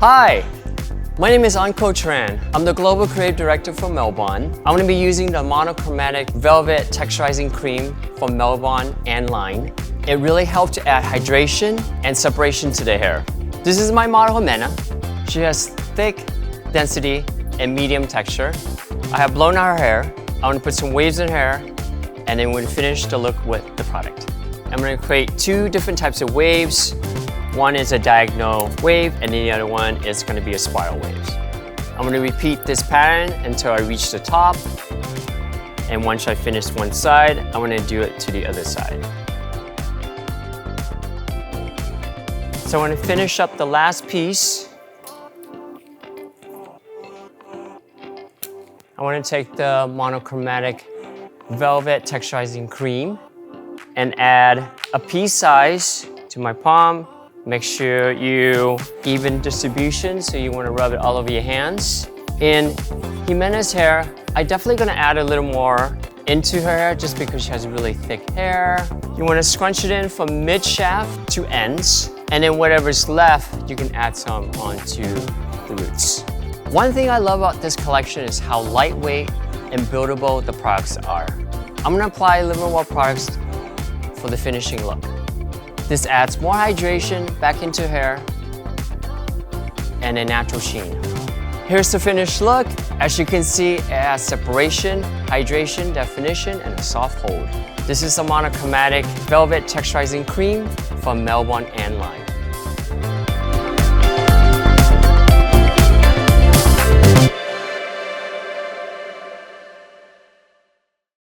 Hi, my name is Anco트란. I'm the Global Creative Director for milbon. I'm going to be using the monochromatic Velvet Texturizing Cream from milbon and line. It really helped to add hydration and separation to the hair. This is my model, Jimena. She has thick density and medium texture. I have blown out her hair. I want to put some waves in her hair, and then we'll finish the look with the product. I'm going to create two different types of waves. One is a diagonal wave, and the other one is going to be a spiral wave. I'm going to repeat this pattern until I reach the top. And once I finish one side, I'm going to do it to the other side. So I'm going to finish up the last piece. I want to take the monochromatic Velvet Texturizing Cream and add a pea size to my palm. Make sure you even distribution, so you want to rub it all over your hands. In Jimena's hair, I'm definitely going to add a little more into her hair just because she has really thick hair. You want to scrunch it in from mid-shaft to ends, and then whatever's left, you can add some onto the roots. One thing I love about this collection is how lightweight and buildable the products are. I'm going to apply a little more products for the finishing look. This adds more hydration back into hair and a natural sheen. Here's the finished look. As you can see, it has separation, hydration, definition, and a soft hold. This is the monochromatic Velvet Texturizing Cream from milbon and line.